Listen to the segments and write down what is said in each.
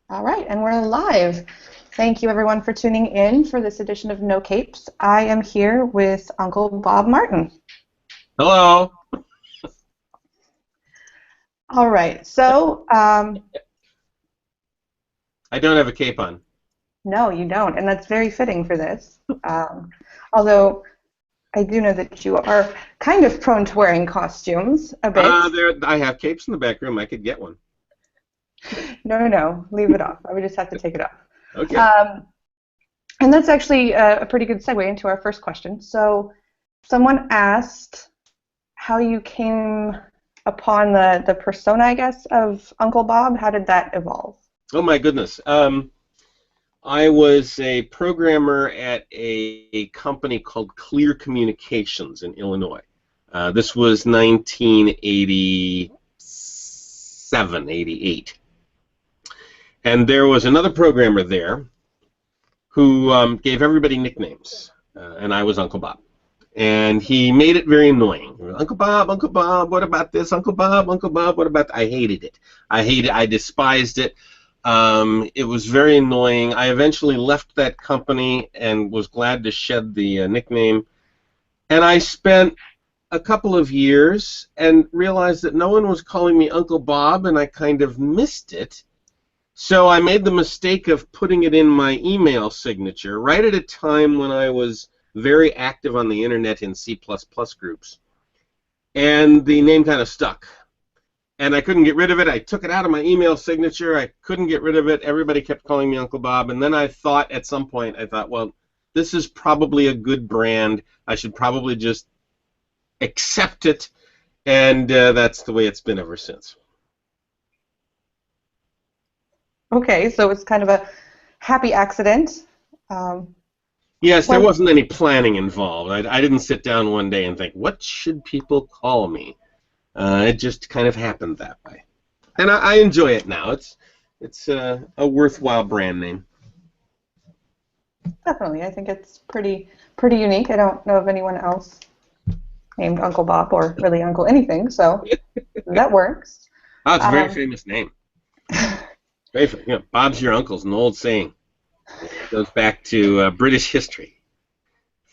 All right, and we're live. Thank you everyone for tuning in for this edition of No Capes. I am here with Uncle Bob Martin. Hello. All right, so I don't have a cape on. no, you don't, and that's very fitting for this. Although I do know that you are kind of prone to wearing costumes a bit. I have capes in the back room. I could get one. No, leave it off. I would just have to take it off. Okay. And that's actually a pretty good segue into our first question. So someone asked how you came upon the persona, I guess, of Uncle Bob. How did that evolve? Oh my goodness. I was a programmer at a company called Clear Communications in Illinois. This was 1987, 88. And there was another programmer there who gave everybody nicknames, and I was Uncle Bob. And he made it very annoying. Uncle Bob, what about this? Uncle Bob, what about that? I hated it. I despised it. It was very annoying. I eventually left that company and was glad to shed the nickname. And I spent a couple of years and realized that no one was calling me Uncle Bob, and I kind of missed it. So I made the mistake of putting it in my email signature right at a time when I was very active on the internet in C++ groups. And the name kind of stuck. And I couldn't get rid of it. I took it out of my email signature. I couldn't get rid of it. Everybody kept calling me Uncle Bob. And then I thought at some point, well, this is probably a good brand. I should probably just accept it. And that's the way it's been ever since. Okay, so it's kind of a happy accident. Yes, there wasn't any planning involved. I didn't sit down one day and think, what should people call me? It just kind of happened that way. And I enjoy it now. It's a worthwhile brand name. Definitely. I think it's pretty unique. I don't know of anyone else named Uncle Bob or really Uncle anything, so that works. Oh, it's a very famous name. Very famous. You know, Bob's your uncle's an old saying. It goes back to British history.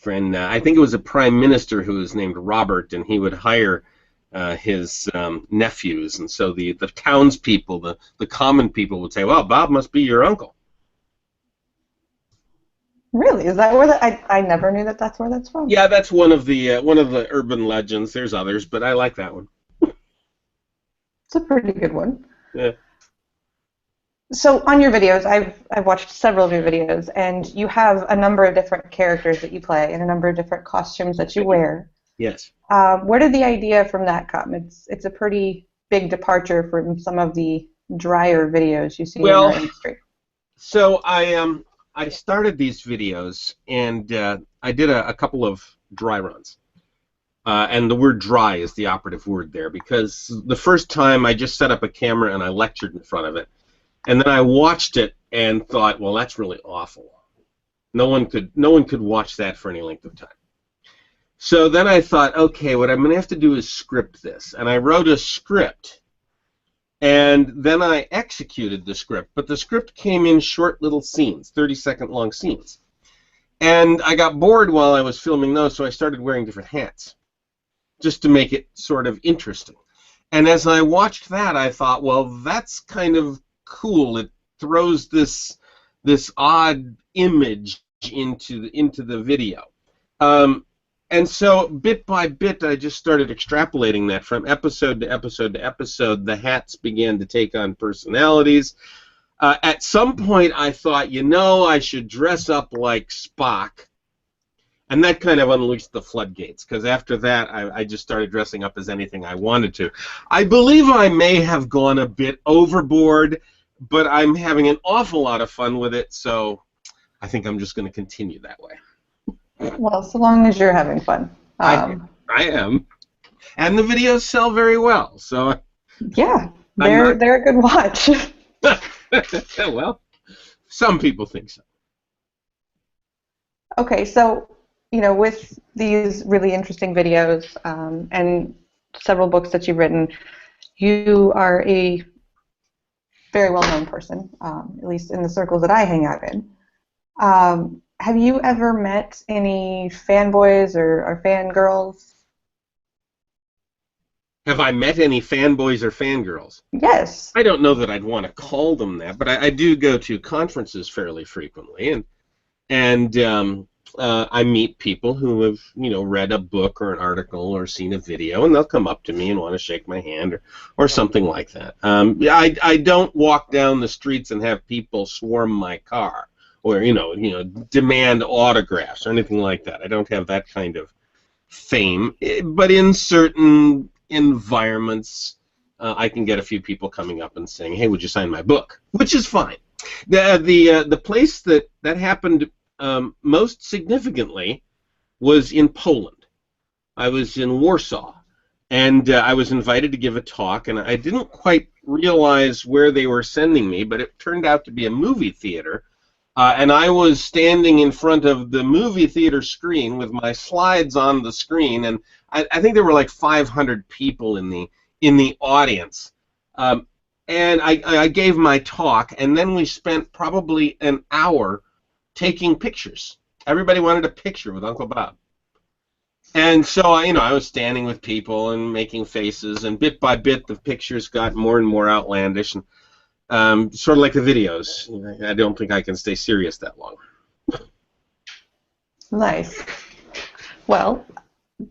I think it was a prime minister who was named Robert, and he would hire his nephews, and so the townspeople, the common people would say, well, Bob must be your uncle. Really? Is that where I never knew that that's where that's from. Yeah, that's one of the urban legends. There's others, but I like that one. It's a pretty good one. Yeah. So on your videos, I've watched several of your videos, and you have a number of different characters that you play and a number of different costumes that you wear. Yes. Where did the idea from that come? It's a pretty big departure from some of the drier videos you see in our industry. So I started these videos, and I did a couple of dry runs. And the word dry is the operative word there, because the first time I just set up a camera and I lectured in front of it. And then I watched it and thought, well, that's really awful. No one could watch that for any length of time. So then I thought, okay, what I'm going to have to do is script this. And I wrote a script. And then I executed the script. But the script came in short little scenes, 30-second long scenes. And I got bored while I was filming those, so I started wearing different hats just to make it sort of interesting. And as I watched that, I thought, well, that's kind of cool. It throws this odd image into the video. And so bit by bit, I just started extrapolating that from episode to episode to episode. The hats began to take on personalities. At some point, I thought, I should dress up like Spock. And that kind of unleashed the floodgates, because after that, I just started dressing up as anything I wanted to. I believe I may have gone a bit overboard, but I'm having an awful lot of fun with it, so I think I'm just going to continue that way. Well, so long as you're having fun. I am. And the videos sell very well, so... Yeah, they're a good watch. Well, some people think so. Okay, so, with these really interesting videos and several books that you've written, you are a very well-known person, at least in the circles that I hang out in. Have you ever met any fanboys or fangirls? Have I met any fanboys or fangirls? Yes. I don't know that I'd want to call them that, but I do go to conferences fairly frequently, and I meet people who have, read a book or an article or seen a video, and they'll come up to me and want to shake my hand or something like that. Yeah, I don't walk down the streets and have people swarm my car or demand autographs or anything like that. I don't have that kind of fame, but in certain environments, I can get a few people coming up and saying, "Hey, would you sign my book?" Which is fine. The place that happened most significantly was in Poland. I was in Warsaw, and I was invited to give a talk, and I didn't quite realize where they were sending me, but it turned out to be a movie theater, and I was standing in front of the movie theater screen with my slides on the screen, and I think there were like 500 people in the audience. And I gave my talk, and then we spent probably an hour taking pictures. Everybody wanted a picture with Uncle Bob. And so, I was standing with people and making faces, and bit by bit the pictures got more and more outlandish, and sort of like the videos. I don't think I can stay serious that long. Nice. Well,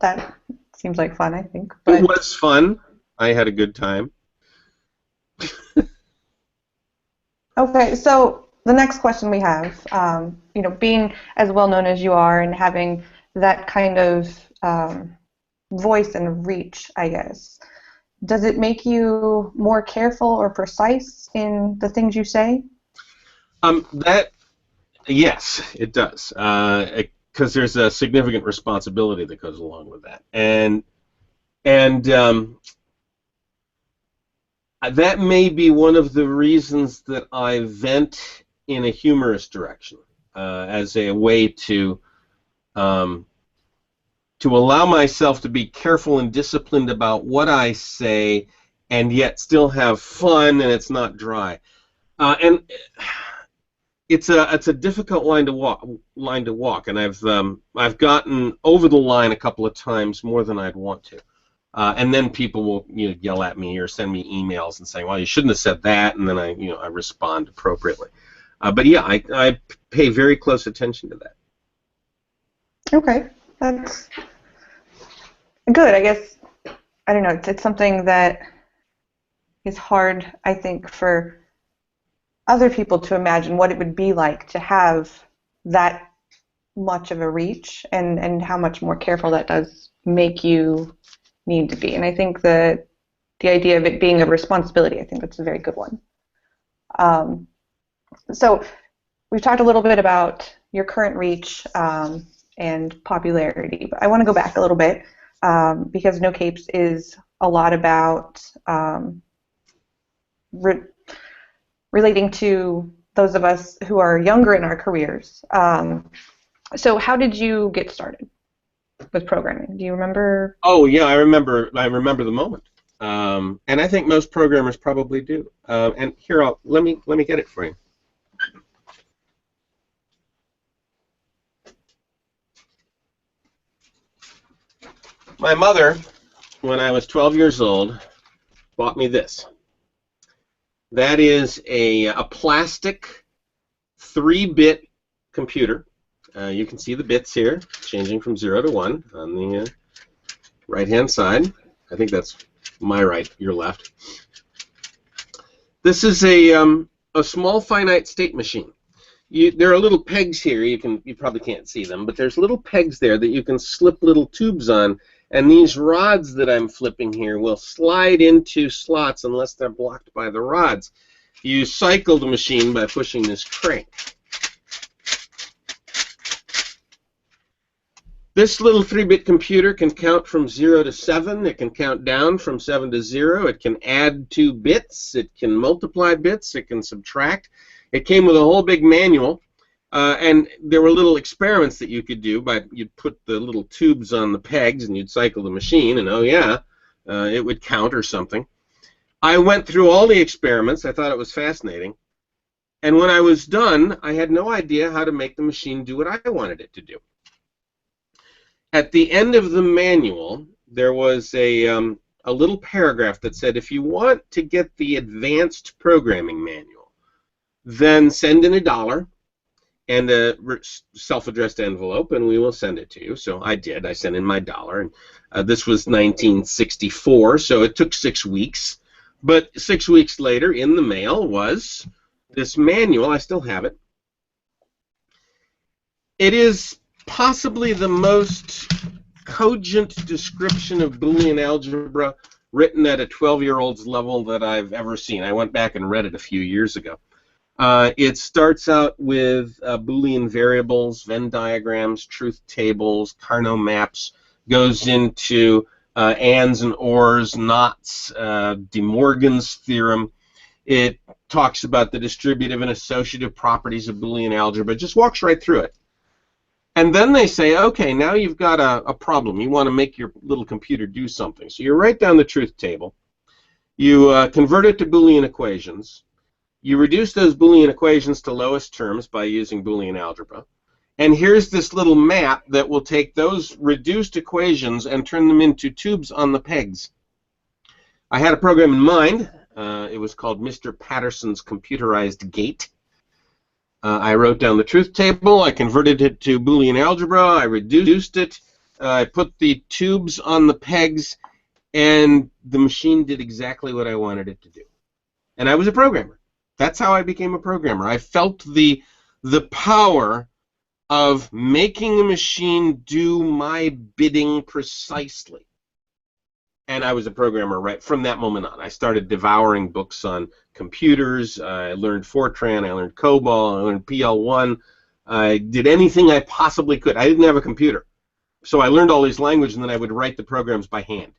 that seems like fun, I think. But it was fun. I had a good time. okay, so the next question we have, being as well known as you are and having that kind of voice and reach, I guess, does it make you more careful or precise in the things you say? Yes, it does, because there's a significant responsibility that goes along with that, and that may be one of the reasons that I vent in a humorous direction, as a way to allow myself to be careful and disciplined about what I say, and yet still have fun, and it's not dry. And it's a difficult line to walk, and I've gotten over the line a couple of times more than I'd want to. And then people will yell at me or send me emails and say, "Well, you shouldn't have said that," and then I respond appropriately. But yeah, I pay very close attention to that. Okay, that's good. I guess I don't know. It's something that is hard, I think, for other people to imagine what it would be like to have that much of a reach, and how much more careful that does make you need to be. And I think that the idea of it being a responsibility, I think that's a very good one. So we've talked a little bit about your current reach and popularity, but I want to go back a little bit because No Capes is a lot about relating to those of us who are younger in our careers. So how did you get started with programming? Do you remember? Oh yeah, I remember the moment, and I think most programmers probably do. And here, let me get it for you. My mother, when I was 12 years old, bought me this. That is a plastic 3-bit computer. You can see the bits here, changing from 0 to 1 on the right-hand side. I think that's my right, your left. This is a small finite state machine. There are little pegs here. You probably can't see them, but there's little pegs there that you can slip little tubes on, and these rods that I'm flipping here will slide into slots unless they're blocked by the rods. You cycle the machine by pushing this crank. This little 3-bit computer can count from 0 to 7. It can count down from 7 to 0. It can add 2 bits. It can multiply bits. It can subtract. It came with a whole big manual, and there were little experiments that you could do. You'd put the little tubes on the pegs, and you'd cycle the machine, and oh yeah, it would count or something. I went through all the experiments. I thought it was fascinating. And when I was done, I had no idea how to make the machine do what I wanted it to do. At the end of the manual, there was a little paragraph that said, if you want to get the advanced programming manual, then send in $1 and a self-addressed envelope, and we will send it to you. So I did. I sent in my $1, and this was 1964, so it took 6 weeks. But 6 weeks later, in the mail was this manual. I still have it. It is possibly the most cogent description of Boolean algebra written at a 12-year-old's level that I've ever seen. I went back and read it a few years ago. It starts out with Boolean variables, Venn diagrams, truth tables, Carnot maps, goes into ands and ors, knots, De Morgan's theorem. It talks about the distributive and associative properties of Boolean algebra. It just walks right through it. And then they say, okay, now you've got a problem. You want to make your little computer do something. So you write down the truth table. You convert it to Boolean equations. You reduce those Boolean equations to lowest terms by using Boolean algebra. And here's this little map that will take those reduced equations and turn them into tubes on the pegs. I had a program in mind. It was called Mr. Patterson's Computerized Gate. I wrote down the truth table. I converted it to Boolean algebra. I reduced it. I put the tubes on the pegs, and the machine did exactly what I wanted it to do. And I was a programmer. That's how I became a programmer. I felt the power of making a machine do my bidding precisely. And I was a programmer right from that moment on. I started devouring books on computers. I learned Fortran. I learned COBOL. I learned PL1. I did anything I possibly could. I didn't have a computer. So I learned all these languages, and then I would write the programs by hand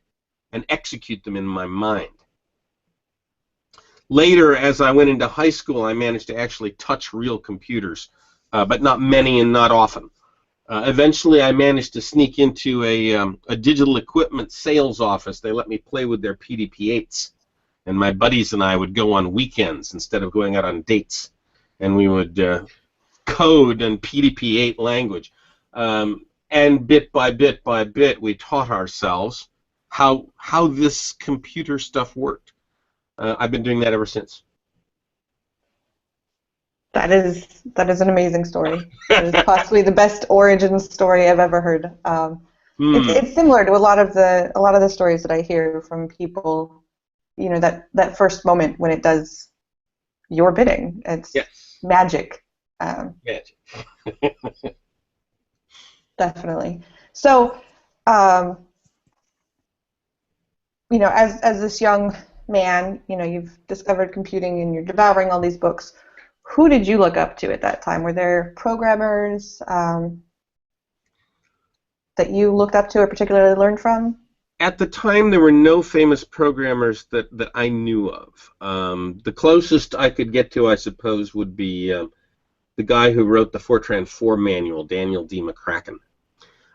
and execute them in my mind. Later, as I went into high school, I managed to actually touch real computers, but not many and not often. Eventually, I managed to sneak into a digital equipment sales office. They let me play with their PDP-8s, and my buddies and I would go on weekends instead of going out on dates, and we would code in PDP-8 language. And bit by bit, we taught ourselves how this computer stuff worked. I've been doing that ever since. That is an amazing story. It is possibly the best origin story I've ever heard. It's similar to a lot of the stories that I hear from people. You know, that first moment when it does your bidding. It's magic. Magic. Definitely. So, you know, as this young man, you know, you've discovered computing and you're devouring all these books. Who did you look up to at that time? Were there programmers that you looked up to or particularly learned from? At the time, there were no famous programmers that I knew of. The closest I could get to, I suppose, would be the guy who wrote the Fortran 4 manual, Daniel D. McCracken.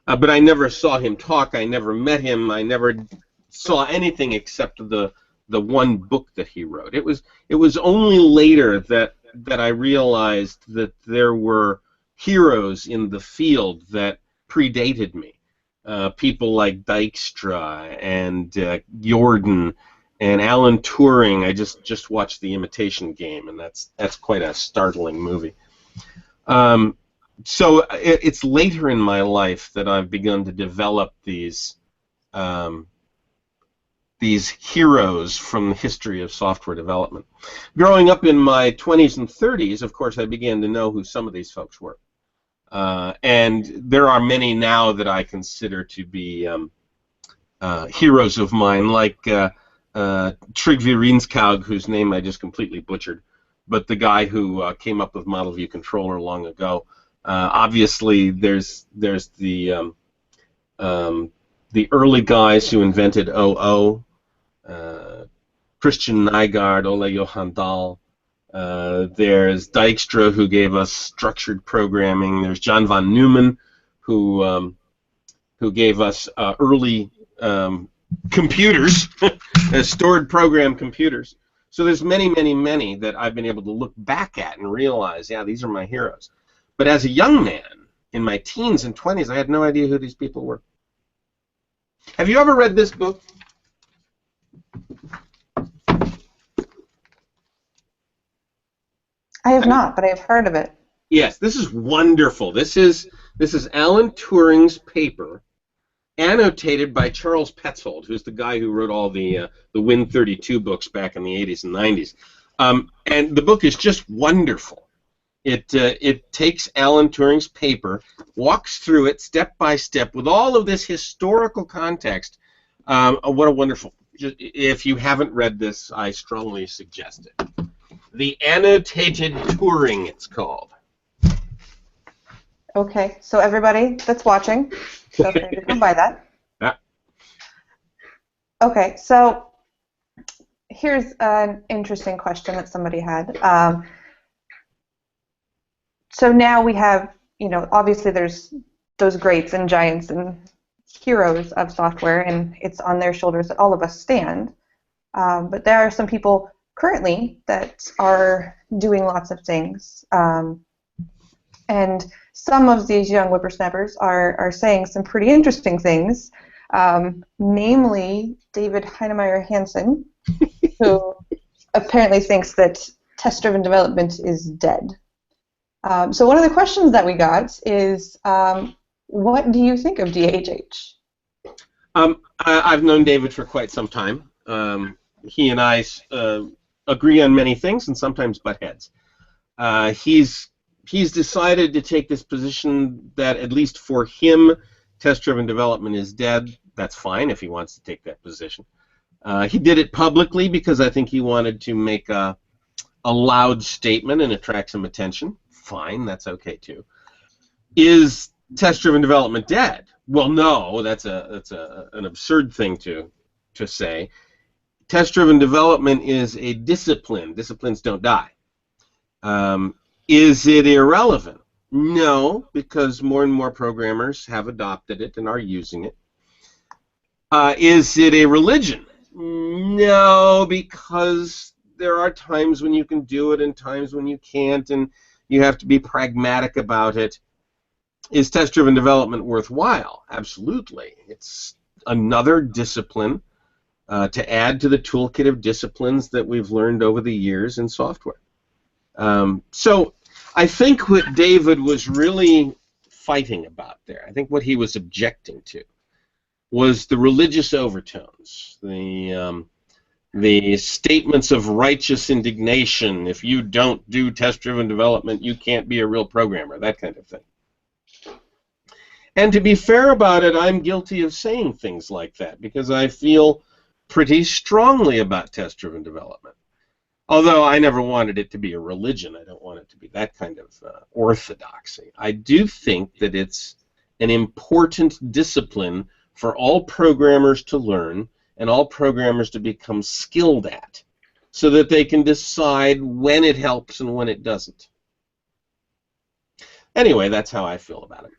But I never saw him talk. I never met him. I never saw anything except the one book that he wrote. It was only later that I realized that there were heroes in the field that predated me. People like Dijkstra and Jordan and Alan Turing. I just watched The Imitation Game, and that's quite a startling movie. So it's later in my life that I've begun to develop these heroes from the history of software development. Growing up in my 20s and 30s, of course, I began to know who some of these folks were. And there are many now that I consider to be heroes of mine, like Trygve Rinskaug, whose name I just completely butchered, but the guy who came up with Model View Controller long ago. Obviously, there's the early guys who invented OO, Christian Nygaard, Ole Johan Dahl. There's Dijkstra, who gave us structured programming. There's John von Neumann, who gave us early computers, stored program computers. So there's many, many, many that I've been able to look back at and realize, yeah, these are my heroes. But as a young man, in my teens and 20s, I had no idea who these people were. Have you ever read this book? I have not, but I've heard of it. Yes, this is wonderful. This is Alan Turing's paper, annotated by Charles Petzold, who's the guy who wrote all the Win32 books back in the 80s and 90s. And the book is just wonderful. It takes Alan Turing's paper, walks through it step by step with all of this historical context. What a wonderful! If you haven't read this, I strongly suggest it. The Annotated Turing, it's called. Okay, so everybody that's watching, feel free to come by that. Yeah. Okay, so here's an interesting question that somebody had. So now we have, obviously there's those greats and giants and heroes of software, and it's on their shoulders that all of us stand. But there are some people currently that are doing lots of things. And some of these young whippersnappers are saying some pretty interesting things, namely David Heinemeier Hansson, who apparently thinks that test-driven development is dead. So one of the questions that we got is, what do you think of DHH? I've known David for quite some time. He and I agree on many things and sometimes butt heads. He's decided to take this position that, at least for him, test-driven development is dead. That's fine if he wants to take that position. He did it publicly because I think he wanted to make a loud statement and attract some attention. Fine, that's okay too. Is test-driven development dead? Well, no, that's an absurd thing to say. Test-driven development is a discipline. Disciplines don't die. Is it irrelevant? No, because more and more programmers have adopted it and are using it. Is it a religion? No, because there are times when you can do it and times when you can't, and you have to be pragmatic about it. Is test-driven development worthwhile? Absolutely. It's another discipline to add to the toolkit of disciplines that we've learned over the years in software. So I think what David was really fighting about there, I think what he was objecting to, was the religious overtones, the statements of righteous indignation. If you don't do test-driven development, you can't be a real programmer, that kind of thing. And to be fair about it, I'm guilty of saying things like that because I feel pretty strongly about test-driven development. Although I never wanted it to be a religion, I don't want it to be that kind of orthodoxy. I do think that it's an important discipline for all programmers to learn and all programmers to become skilled at, so that they can decide when it helps and when it doesn't. Anyway, that's how I feel about it.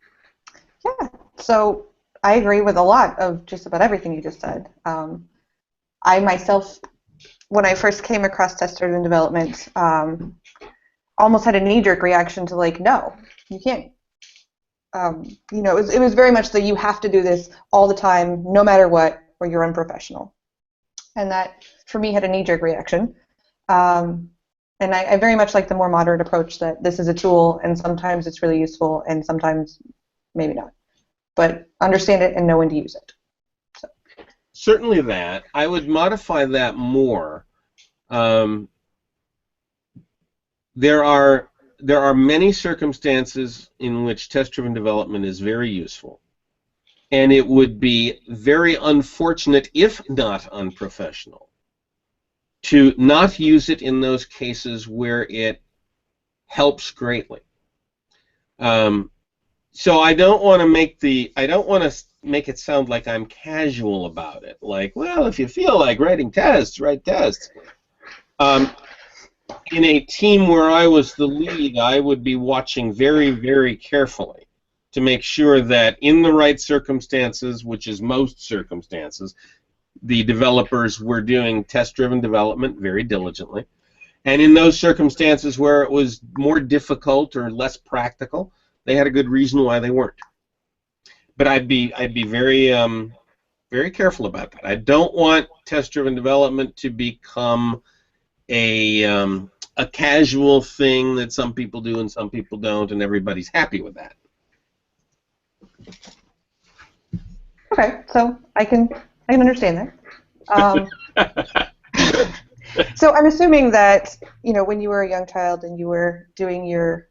Yeah, so I agree with a lot of just about everything you just said. I myself, when I first came across test-driven development, almost had a knee-jerk reaction to, like, no, you can't. It was very much that you have to do this all the time, no matter what, or you're unprofessional. And that, for me, had a knee-jerk reaction. And I very much like the more moderate approach that this is a tool, and sometimes it's really useful, and sometimes maybe not. But understand it and know when to use it. So. Certainly that. I would modify that more. There are many circumstances in which test-driven development is very useful, and it would be very unfortunate, if not unprofessional, to not use it in those cases where it helps greatly. So I don't want to make it sound like I'm casual about it. Like, well, if you feel like writing tests, write tests. In a team where I was the lead, I would be watching very, very carefully to make sure that in the right circumstances, which is most circumstances, the developers were doing test-driven development very diligently. And in those circumstances where it was more difficult or less practical, they had a good reason why they weren't. But I'd be very very careful about that. I don't want test-driven development to become a casual thing that some people do and some people don't, and everybody's happy with that. Okay, so I can understand that. So I'm assuming that, you know, when you were a young child and you were doing your,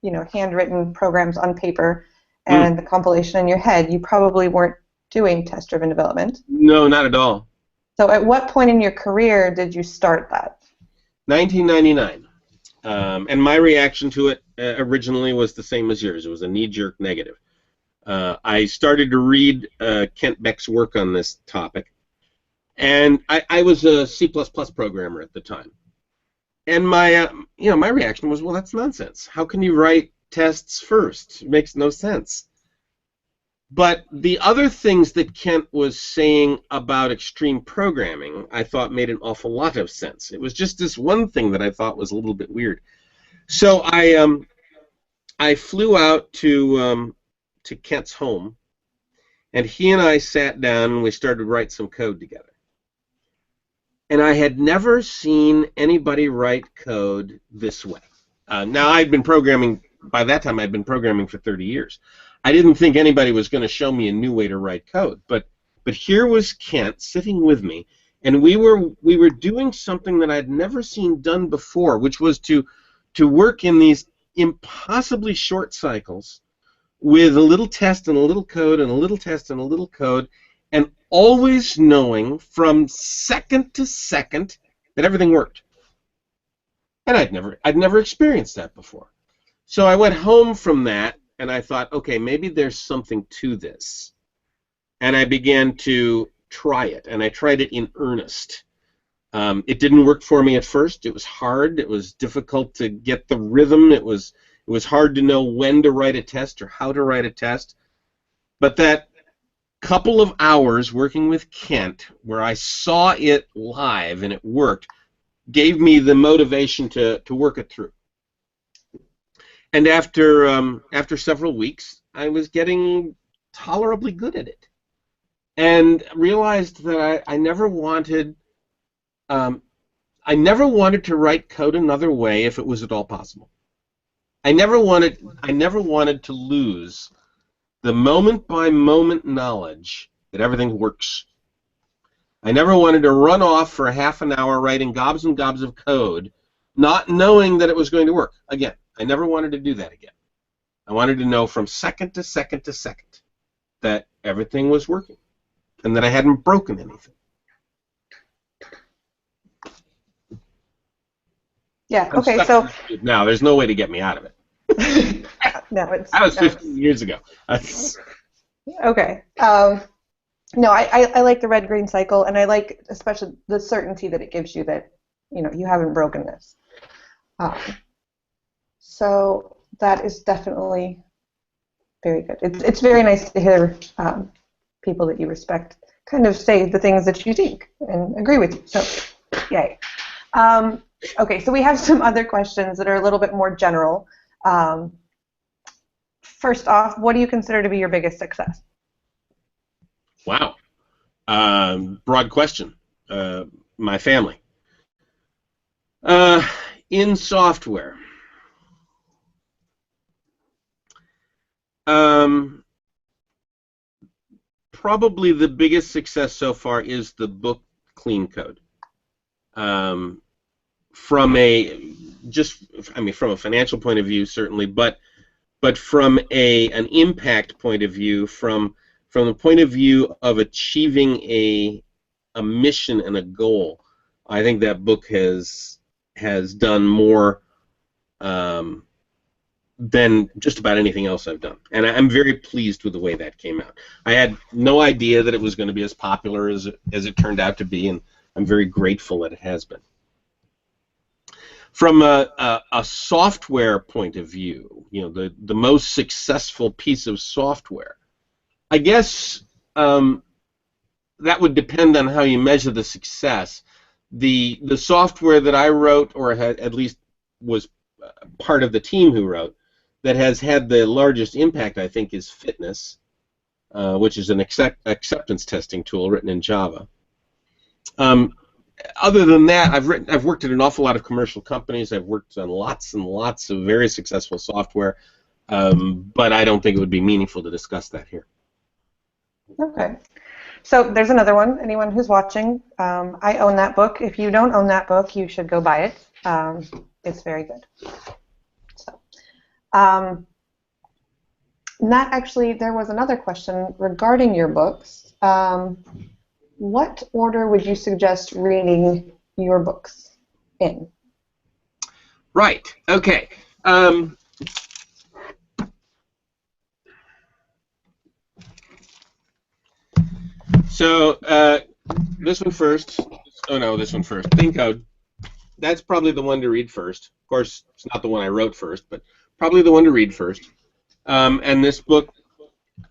you know, handwritten programs on paper and the compilation in your head, you probably weren't doing test-driven development. No, not at all. So at what point in your career did you start that? 1999. And my reaction to it originally was the same as yours. It was a knee-jerk negative. I started to read Kent Beck's work on this topic, and I was a C++ programmer at the time. And my, my reaction was, well, that's nonsense. How can you write tests first? It makes no sense. But the other things that Kent was saying about extreme programming, I thought made an awful lot of sense. It was just this one thing that I thought was a little bit weird. So I flew out to Kent's home, and he and I sat down and we started to write some code together. And I had never seen anybody write code this way. Now, I'd been programming, by that time I'd been programming for 30 years. I didn't think anybody was going to show me a new way to write code, but here was Kent sitting with me, and we were doing something that I'd never seen done before, which was to work in these impossibly short cycles with a little test and a little code and a little test and a little code, and always knowing from second to second that everything worked. And I'd never experienced that before. So I went home from that, and I thought, okay, maybe there's something to this. And I began to try it, and I tried it in earnest. It didn't work for me at first. It was hard. It was difficult to get the rhythm. It was hard to know when to write a test or how to write a test. But that couple of hours working with Kent, where I saw it live and it worked, gave me the motivation to work it through. And after several weeks, I was getting tolerably good at it, and realized that I never wanted to write code another way if it was at all possible. I never wanted to lose the moment-by-moment knowledge that everything works. I never wanted to run off for half an hour writing gobs and gobs of code, not knowing that it was going to work. Again, I never wanted to do that again. I wanted to know from second to second to second that everything was working and that I hadn't broken anything. Yeah, okay, so now there's no way to get me out of it. No, it's that was 15 years ago. Okay. No, I like the red-green cycle, and I like especially the certainty that it gives you that, you know, you haven't broken this. So that is definitely very good. It's very nice to hear people that you respect kind of say the things that you think and agree with you. So, yay. Okay, so we have some other questions that are a little bit more general. First off, what do you consider to be your biggest success? Wow. Broad question. My family. In software. Probably the biggest success so far is the book Clean Code. From a financial point of view, certainly, but from an impact point of view, from the point of view of achieving a mission and a goal, I think that book has done more than just about anything else I've done, and I'm very pleased with the way that came out. I had no idea that it was going to be as popular as it turned out to be, and I'm very grateful that it has been. From a software point of view, you know, the most successful piece of software, I guess that would depend on how you measure the success. The software that I wrote, or had, at least was part of the team who wrote, that has had the largest impact, I think, is Fitness, which is an acceptance testing tool written in Java. Other than that, I've worked at an awful lot of commercial companies. I've worked on lots and lots of very successful software, but I don't think it would be meaningful to discuss that here. Okay. So there's another one. Anyone who's watching, I own that book. If you don't own that book, you should go buy it. It's very good. So, that actually, there was another question regarding your books. What order would you suggest reading your books in? Right. Okay. So this one first. Oh no, this one first. Clean Code. That's probably the one to read first. Of course, it's not the one I wrote first, but probably the one to read first. And this book,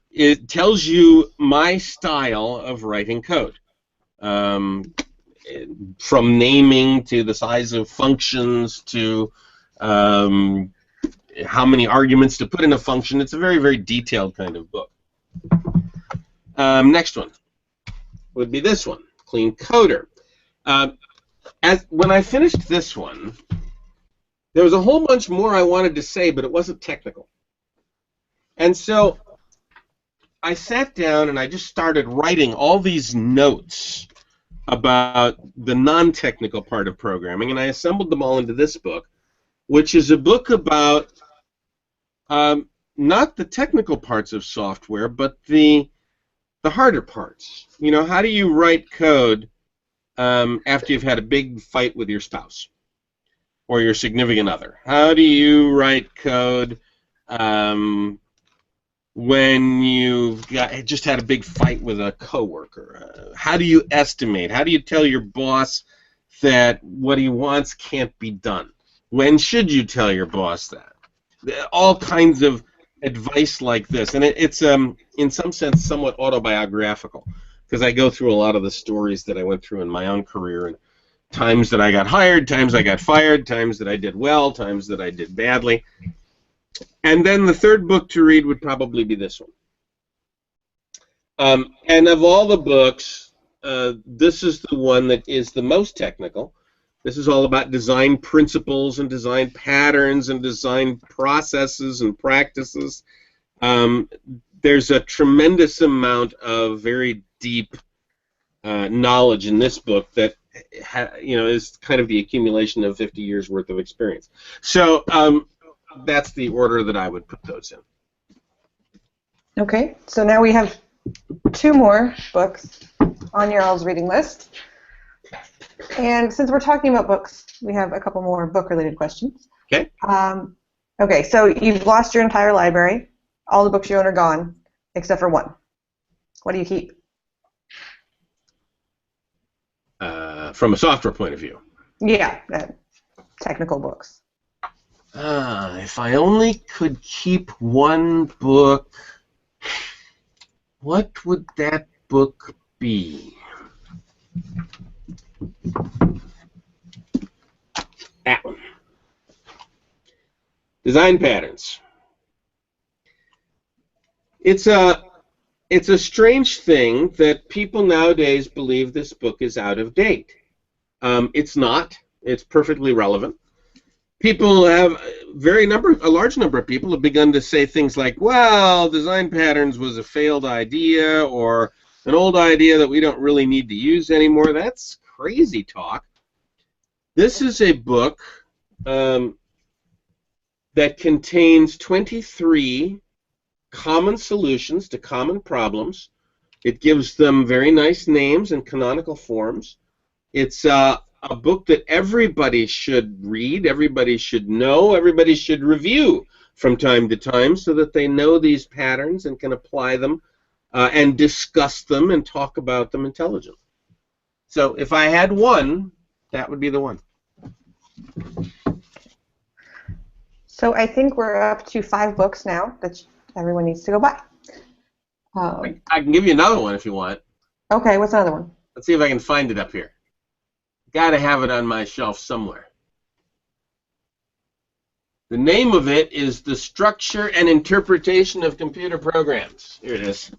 it tells you my style of writing code, from naming to the size of functions to how many arguments to put in a function. It's a very, very detailed kind of book. Next one would be this one, Clean Coder. When I finished this one, there was a whole bunch more I wanted to say, but it wasn't technical. And so I sat down and I just started writing all these notes about the non-technical part of programming, and I assembled them all into this book, which is a book about not the technical parts of software, but the harder parts. You know, how do you write code after you've had a big fight with your spouse or your significant other? How do you write code when you've just had a big fight with a coworker? How do you estimate? How do you tell your boss that what he wants can't be done? When should you tell your boss that? All kinds of advice like this, and it's in some sense somewhat autobiographical, because I go through a lot of the stories that I went through in my own career, and times that I got hired, times I got fired, times that I did well, times that I did badly. And then the third book to read would probably be this one. And of all the books, this is the one that is the most technical. This is all about design principles and design patterns and design processes and practices. There's a tremendous amount of very deep knowledge in this book that is kind of the accumulation of 50 years worth of experience. So that's the order that I would put those in. Okay, so now we have 2 more books on your all's reading list. And since we're talking about books, we have a couple more book-related questions. Okay. Okay, so you've lost your entire library. All the books you own are gone, except for one. What do you keep? From a software point of view. Yeah, technical books. If I only could keep one book, what would that book be? That one. Design Patterns. It's a strange thing that people nowadays believe this book is out of date. It's not. It's perfectly relevant. People have a large number of people have begun to say things like, well, Design Patterns was a failed idea, or an old idea that we don't really need to use anymore. That's crazy talk. This is a book that contains 23 common solutions to common problems. It gives them very nice names and canonical forms. It's a book that everybody should read, everybody should know, everybody should review from time to time so that they know these patterns and can apply them and discuss them and talk about them intelligently. So if I had one, that would be the one. So I think we're up to 5 books now that everyone needs to go buy. I can give you another one if you want. Okay, what's another one? Let's see if I can find it up here. Got to have it on my shelf somewhere. The name of it is The Structure and Interpretation of Computer Programs. Here it is.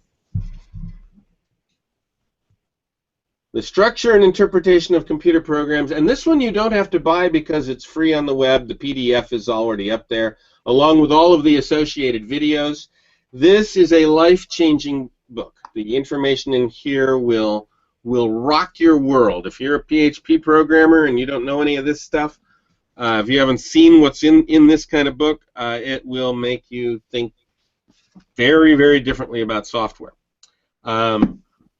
The Structure and Interpretation of Computer Programs. And this one you don't have to buy because it's free on the web. The PDF is already up there, along with all of the associated videos. This is a life-changing book. The information in here will rock your world. If you're a PHP programmer and you don't know any of this stuff, if you haven't seen what's in this kind of book, it will make you think very, very differently about software.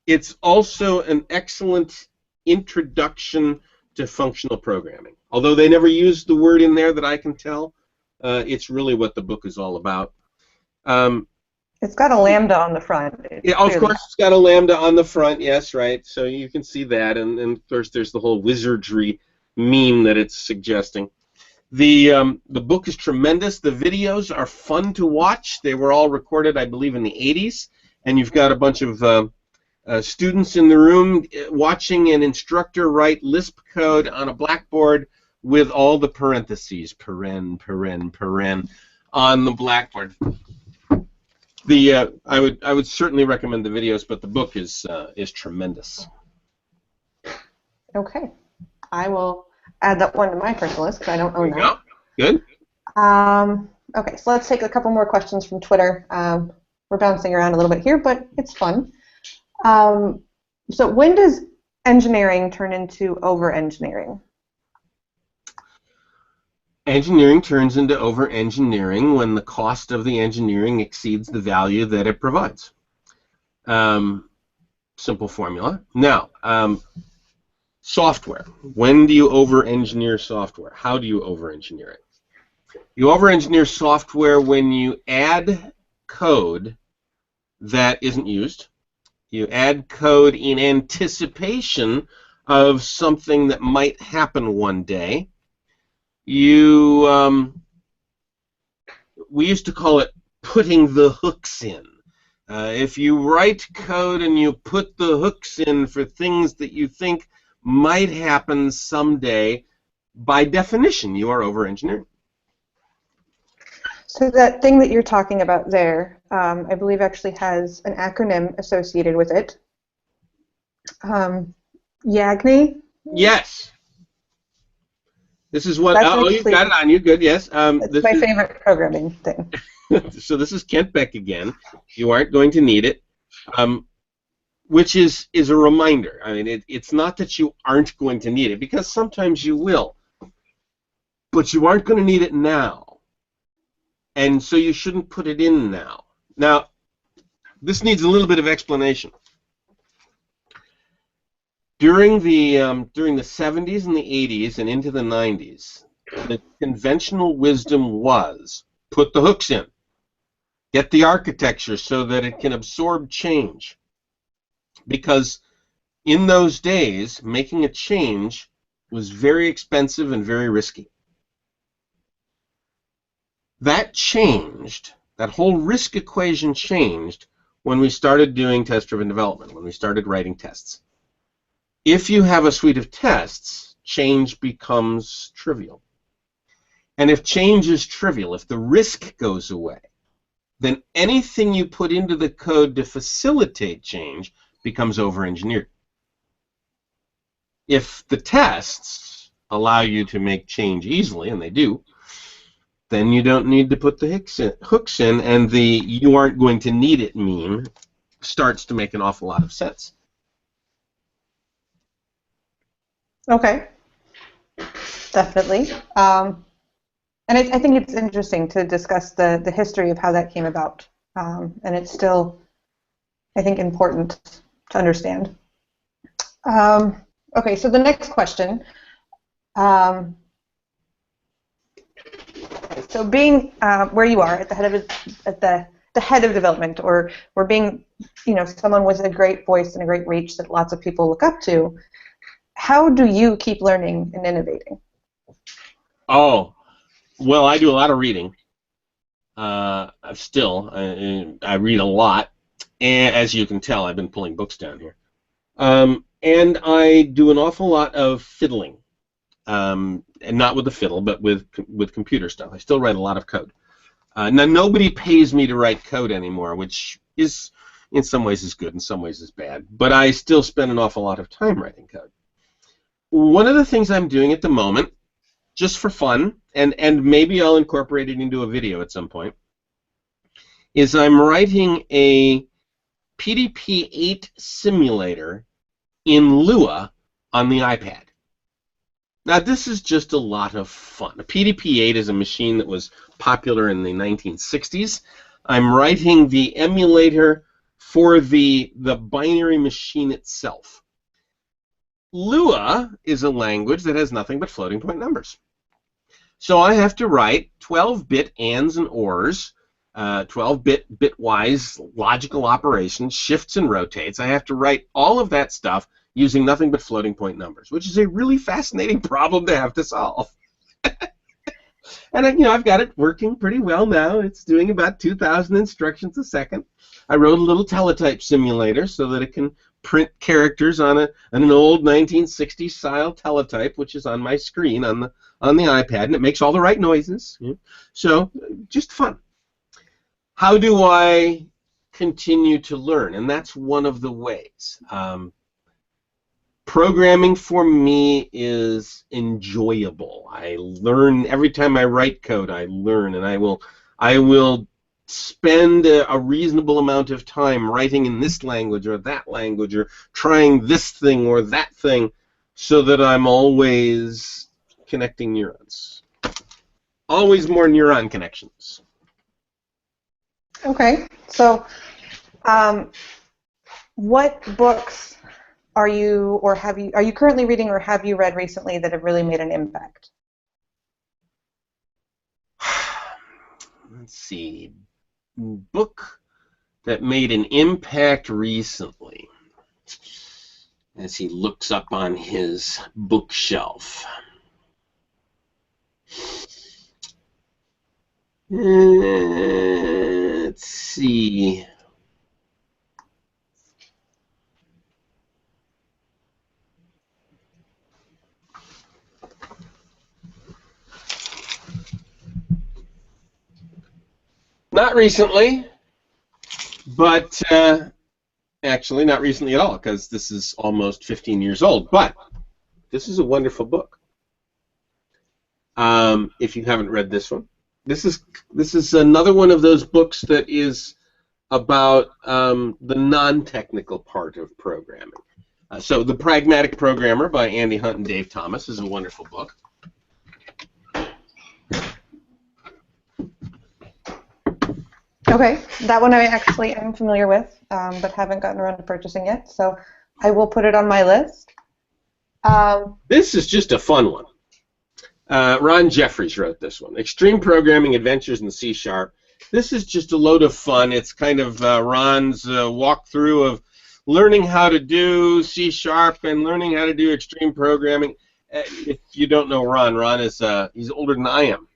It's also an excellent introduction to functional programming. Although they never use the word in there that I can tell, it's really what the book is all about. It's got a lambda on the front. Yeah, of course, it's got a lambda on the front. Yes, right. So you can see that, and of course, there's the whole wizardry meme that it's suggesting. The book is tremendous. The videos are fun to watch. They were all recorded, I believe, in the 80s, and you've got a bunch of students in the room watching an instructor write Lisp code on a blackboard with all the parentheses, paren, paren, paren, on the blackboard. I would certainly recommend the videos, but the book is tremendous. Okay, I will add that one to my personal list because I don't own that. Good. Okay, so let's take a couple more questions from Twitter. We're bouncing around a little bit here, but it's fun. So when does engineering turn into over-engineering? Engineering turns into over-engineering when the cost of the engineering exceeds the value that it provides. Simple formula. Now, software. When do you over-engineer software? How do you over-engineer it? You over-engineer software when you add code that isn't used. You add code in anticipation of something that might happen one day. We used to call it putting the hooks in. If you write code and you put the hooks in for things that you think might happen someday, by definition, you are over-engineering. So that thing that you're talking about there, I believe actually has an acronym associated with it. YAGNI? Yes. This is what, oh, you've got it on you, good, yes. That's my favorite programming thing. So this is Kent Beck again. You aren't going to need it, which is a reminder. I mean, it's not that you aren't going to need it, because sometimes you will, but you aren't going to need it now. And so you shouldn't put it in now. Now, this needs a little bit of explanation. During the 70s and the 80s and into the 90s, the conventional wisdom was put the hooks in. Get the architecture so that it can absorb change. Because in those days, making a change was very expensive and very risky. That changed, that whole risk equation changed when we started doing test-driven development, when we started writing tests. If you have a suite of tests, change becomes trivial. And if change is trivial, if the risk goes away, then anything you put into the code to facilitate change becomes over-engineered. If the tests allow you to make change easily, and they do, then you don't need to put the hooks in, and the "you aren't going to need it" meme starts to make an awful lot of sense. Okay, definitely. And I think it's interesting to discuss the history of how that came about, and it's still, I think, important to understand. Okay, so the next question. So being where you are at the head of development, or being, someone with a great voice and a great reach that lots of people look up to, how do you keep learning and innovating? Oh, well, I do a lot of reading. I read a lot, and as you can tell, I've been pulling books down here. And I do an awful lot of fiddling, and not with the fiddle, but with computer stuff. I still write a lot of code. Now, nobody pays me to write code anymore, which is, in some ways, is good, in some ways, is bad. But I still spend an awful lot of time writing code. One of the things I'm doing at the moment, just for fun, and maybe I'll incorporate it into a video at some point, is I'm writing a PDP-8 simulator in Lua on the iPad. Now, this is just a lot of fun. A PDP-8 is a machine that was popular in the 1960s. I'm writing the emulator for the binary machine itself. Lua is a language that has nothing but floating point numbers. So I have to write 12-bit ands and ors, 12-bit bitwise logical operations, shifts and rotates. I have to write all of that stuff using nothing but floating point numbers, which is a really fascinating problem to have to solve. And I've got it working pretty well now. It's doing about 2,000 instructions a second. I wrote a little teletype simulator so that it can print characters on an old 1960s style teletype, which is on my screen on the iPad, and it makes all the right noises. So just fun. How do I continue to learn? And that's one of the ways. Programming for me is enjoyable. I learn every time I write code. I learn, and I will spend a reasonable amount of time writing in this language or that language, or trying this thing or that thing, so that I'm always connecting neurons. Always more neuron connections. Okay, so what books are you currently reading, or have you read recently that have really made an impact? Let's see. Book that made an impact recently, as he looks up on his bookshelf. Let's see. Not recently, but actually not recently at all, because this is almost 15 years old. But this is a wonderful book. If you haven't read this one, this is another one of those books that is about the non-technical part of programming. So The Pragmatic Programmer by Andy Hunt and Dave Thomas is a wonderful book. Okay, that one I actually am familiar with, but haven't gotten around to purchasing yet, so I will put it on my list. This is just a fun one. Ron Jeffries wrote this one. Extreme Programming Adventures in C#. This is just a load of fun. It's kind of Ron's walkthrough of learning how to do C# and learning how to do extreme programming. If you don't know Ron is he's older than I am,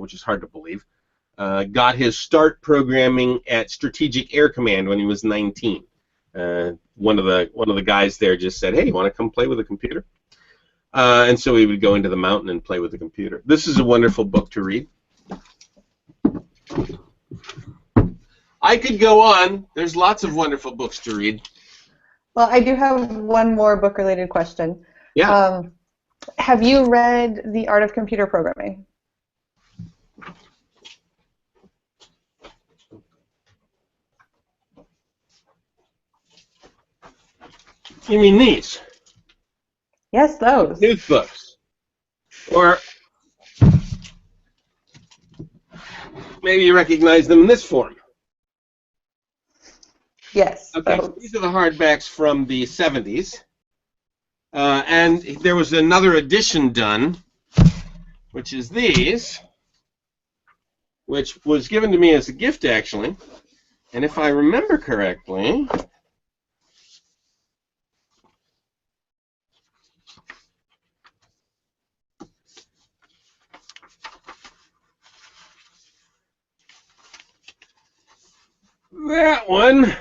which is hard to believe. Got his start programming at Strategic Air Command when he was 19. One of the guys there just said, "Hey, you want to come play with a computer?" And so he would go into the mountain and play with the computer. This is a wonderful book to read. I could go on. There's lots of wonderful books to read. Well, I do have one more book-related question. Yeah. Have you read The Art of Computer Programming? You mean these? Yes, those. News books. Or maybe you recognize them in this form. Yes. Okay, so these are the hardbacks from the 70s. And there was another edition done, which is these, which was given to me as a gift, actually. And if I remember correctly, that one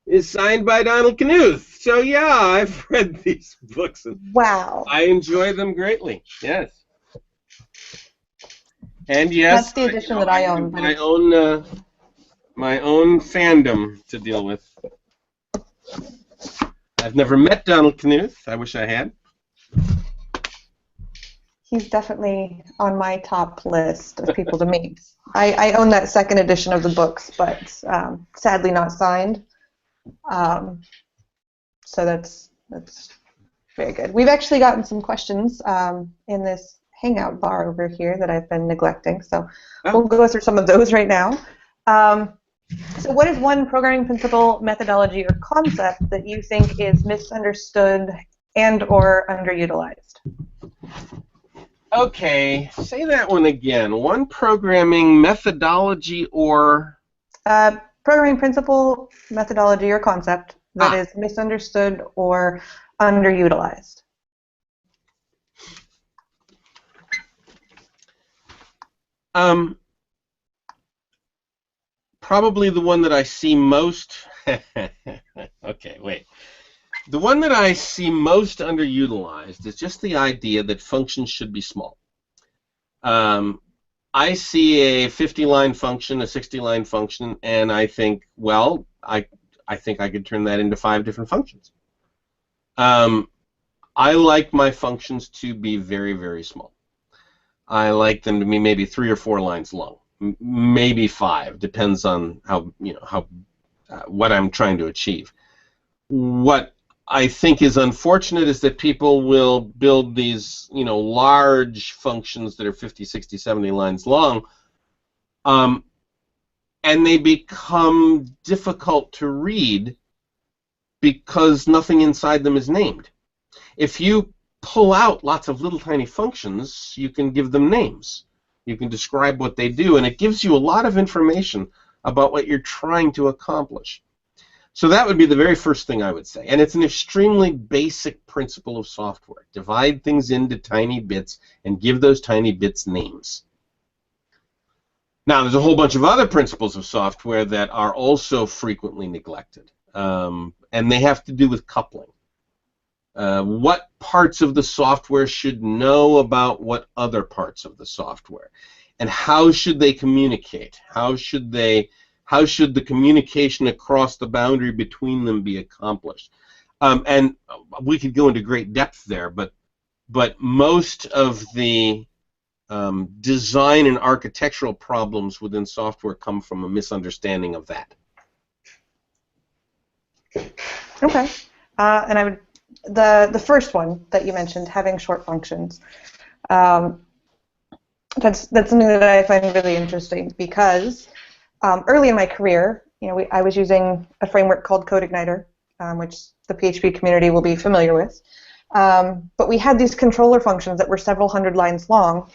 is signed by Donald Knuth. So yeah, I've read these books and Wow. I enjoy them greatly. Yes. And yes, That's the you edition know, that I I own, have but it's my own fandom to deal with. I've never met Donald Knuth. I wish I had. he's definitely on my top list of people to meet. I own that second edition of the books, but sadly not signed. Um, so that's very good. We've actually gotten some questions in this Hangout bar over here that I've been neglecting, so Oh. we'll go through some of those right now. So what is one programming principle, methodology, or concept that you think is misunderstood and or underutilized? Okay, say that one again. One programming methodology or Programming principle, methodology, or concept that is misunderstood or underutilized. Probably the one that I see most. Okay, wait. The one that I see most underutilized is just the idea that functions should be small. I see a 50-line function, a 60-line function, and I think, well, I think I could turn that into 5 different functions. I like my functions to be very, very small. I like them to be maybe 3 or 4 lines long, maybe 5, depends on how what I'm trying to achieve. What I think is unfortunate is that people will build these, large functions that are 50, 60, 70 lines long, and they become difficult to read because nothing inside them is named. If you pull out lots of little tiny functions, you can give them names. You can describe what they do, and it gives you a lot of information about what you're trying to accomplish. So that would be the very first thing I would say. And it's an extremely basic principle of software. Divide things into tiny bits and give those tiny bits names. Now, there's a whole bunch of other principles of software that are also frequently neglected, and they have to do with coupling. What parts of the software should know about what other parts of the software, and how should they communicate? How should the communication across the boundary between them be accomplished? And we could go into great depth there, but most of the design and architectural problems within software come from a misunderstanding of that. Okay, and I would the first one that you mentioned, having short functions. That's something that I find really interesting because early in my career, I was using a framework called CodeIgniter, which the PHP community will be familiar with. But we had these controller functions that were several hundred lines long,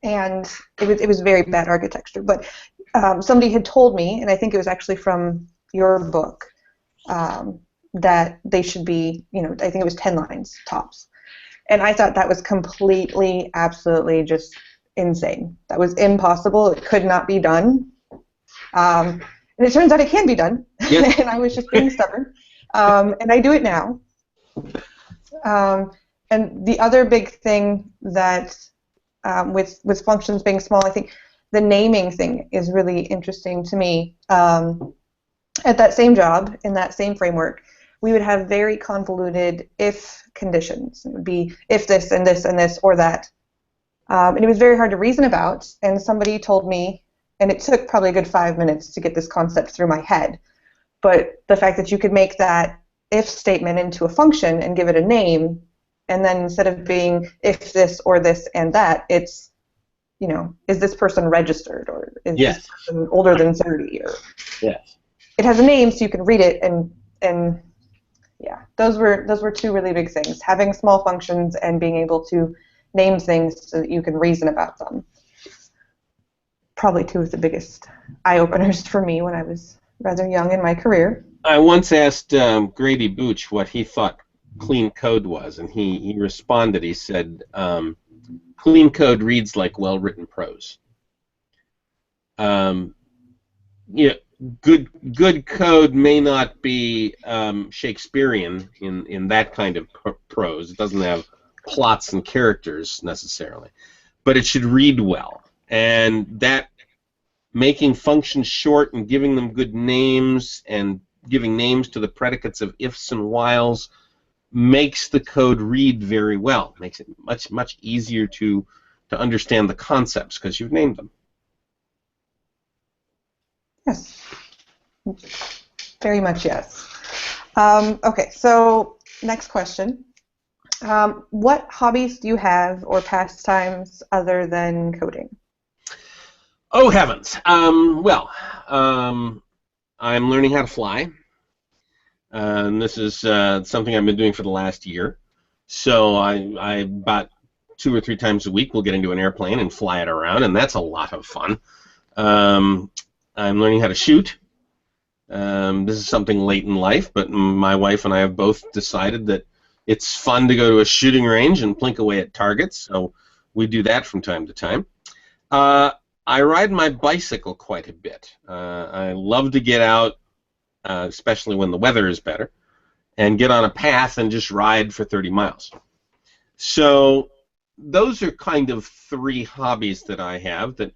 and it was very bad architecture. But somebody had told me, and I think it was actually from your book, that they should be, I think it was 10 lines tops. And I thought that was completely, absolutely just insane. That was impossible. It could not be done. And it turns out it can be done. Yes. And I was just being stubborn. And I do it now. And the other big thing that with functions being small, I think the naming thing is really interesting to me. At that same job, in that same framework, we would have very convoluted if conditions. It would be if this and this and this or that. And it was very hard to reason about, and somebody told me, and it took probably a good 5 minutes to get this concept through my head, but the fact that you could make that if statement into a function and give it a name, and then instead of being if this or this and that, it's, is this person registered, or is this person older than 30? Or yes. It has a name so you can read it, and yeah, those were two really big things, having small functions and being able to name things so that you can reason about them. Probably two of the biggest eye-openers for me when I was rather young in my career. I once asked Grady Booch what he thought clean code was, and he responded. He said, clean code reads like well-written prose. good code may not be Shakespearean in that kind of prose. It doesn't have plots and characters necessarily, but it should read well. And that making functions short and giving them good names and giving names to the predicates of ifs and whiles makes the code read very well. Makes it much easier to understand the concepts because you've named them. Yes, very much yes. Okay, so next question. What hobbies do you have or pastimes other than coding? Oh heavens! I'm learning how to fly. And this is something I've been doing for the last year. So I about 2 or 3 times a week will get into an airplane and fly it around, and that's a lot of fun. I'm learning how to shoot. This is something late in life, but my wife and I have both decided that it's fun to go to a shooting range and plink away at targets, so we do that from time to time. I ride my bicycle quite a bit. I love to get out, especially when the weather is better, and get on a path and just ride for 30 miles. So those are kind of 3 hobbies that I have that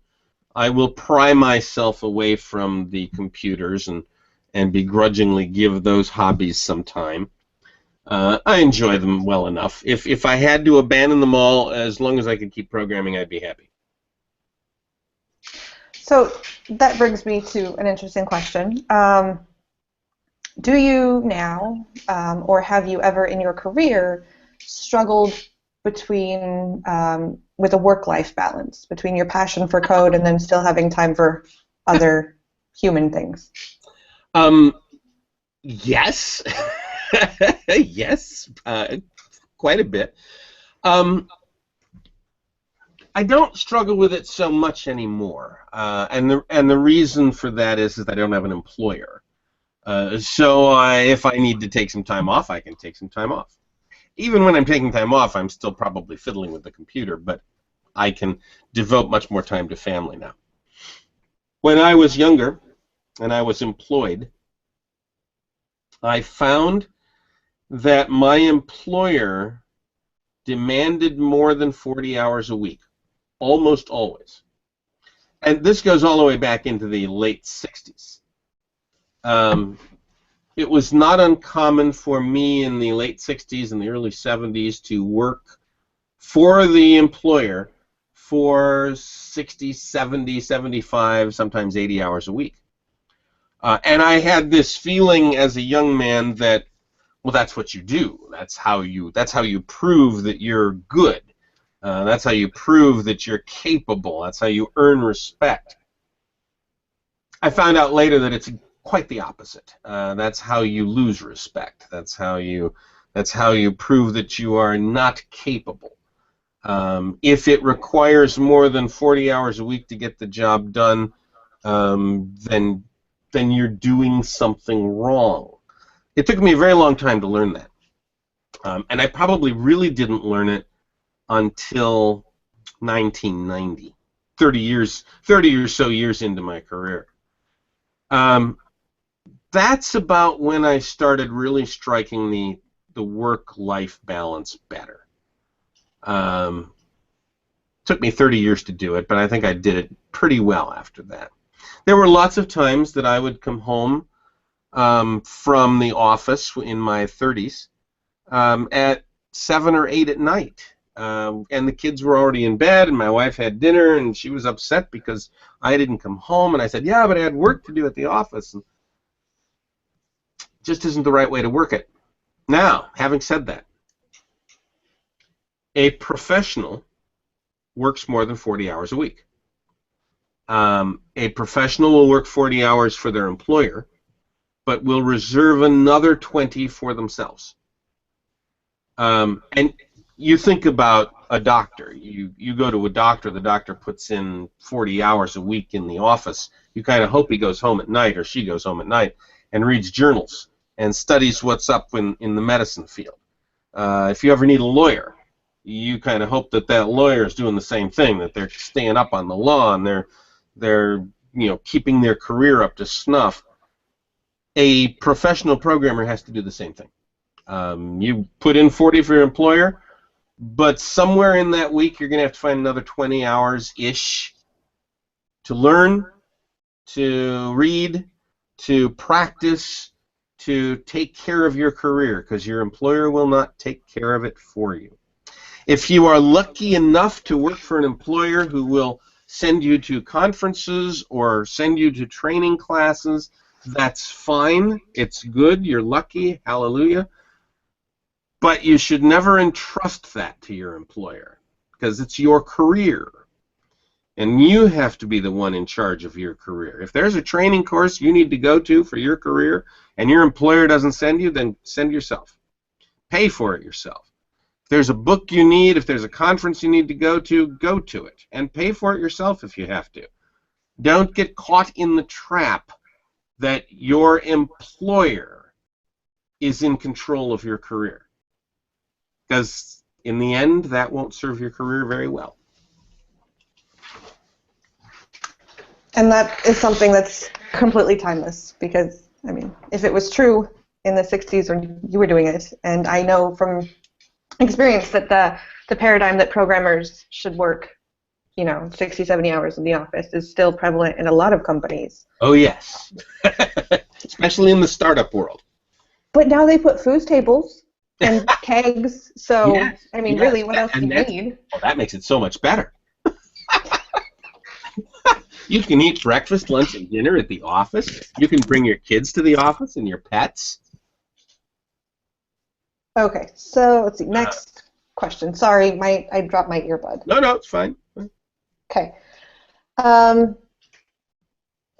I will pry myself away from the computers and begrudgingly give those hobbies some time. I enjoy them well enough. If I had to abandon them all, as long as I could keep programming, I'd be happy. So that brings me to an interesting question. Do you now, or have you ever in your career, struggled between with a work-life balance between your passion for code and then still having time for other human things? Yes, yes, quite a bit. I don't struggle with it so much anymore, and the reason for that is that I don't have an employer. So if I need to take some time off, I can take some time off. Even when I'm taking time off, I'm still probably fiddling with the computer, but I can devote much more time to family now. When I was younger and I was employed, I found that my employer demanded more than 40 hours a week, almost always. And this goes all the way back into the late 60s. It was not uncommon for me in the late 60s and the early 70s to work for the employer for 60, 70, 75, sometimes 80 hours a week. And I had this feeling as a young man that, well, that's what you do. That's how you prove that you're good. That's how you prove that you're capable. That's how you earn respect. I found out later that it's quite the opposite. That's how you lose respect. That's how you prove that you are not capable. If it requires more than 40 hours a week to get the job done, then you're doing something wrong. It took me a very long time to learn that, and I probably really didn't learn it until 1990, 30 or so years into my career. That's about when I started really striking the work-life balance better. Took me 30 years to do it, but I think I did it pretty well after that. There were lots of times that I would come home from the office in my 30s at 7 or 8 at night. And the kids were already in bed, and my wife had dinner, and she was upset because I didn't come home. And I said, yeah, but I had work to do at the office. And just isn't the right way to work it. Now, having said that, a professional works more than 40 hours a week. A professional will work 40 hours for their employer, but will reserve another 20 for themselves. And you think about a doctor. You go to a doctor, the doctor puts in 40 hours a week in the office. You kind of hope he goes home at night, or she goes home at night, and reads journals and studies what's up in the medicine field. If you ever need a lawyer, you kind of hope that that lawyer is doing the same thing, that they're staying up on the law and they're keeping their career up to snuff, a professional programmer has to do the same thing. You put in 40 for your employer, but somewhere in that week you're going to have to find another 20 hours-ish to learn, to read, to practice, to take care of your career, because your employer will not take care of it for you. If you are lucky enough to work for an employer who will send you to conferences or send you to training classes, that's fine. It's good. You're lucky. Hallelujah. But you should never entrust that to your employer, because it's your career. And you have to be the one in charge of your career. If there's a training course you need to go to for your career and your employer doesn't send you, then send yourself. Pay for it yourself. If there's a book you need, if there's a conference you need to go to it. And pay for it yourself if you have to. Don't get caught in the trap that your employer is in control of your career. Because in the end, that won't serve your career very well. And that is something that's completely timeless, because, I mean, if it was true in the 60s when you were doing it, and I know from experience that the paradigm that programmers should work, 60, 70 hours in the office is still prevalent in a lot of companies. Oh, yes. Especially in the startup world. But now they put food tables and kegs, so, yes, I mean, yes. really, what else do you need? Well, that makes it so much better. You can eat breakfast, lunch, and dinner at the office. You can bring your kids to the office and your pets. Okay, so let's see. Next question. Sorry, I dropped my earbud. No, it's fine. Okay.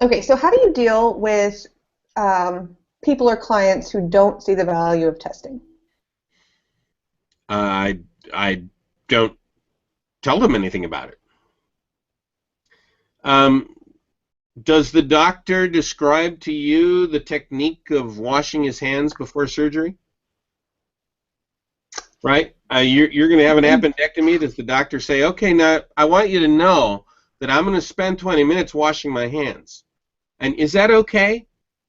Okay, so how do you deal with people or clients who don't see the value of testing? I don't tell them anything about it. Does the doctor describe to you the technique of washing his hands before surgery? Right? You're going to have an appendectomy. Does the doctor say, okay, now I want you to know that I'm going to spend 20 minutes washing my hands? And is that okay?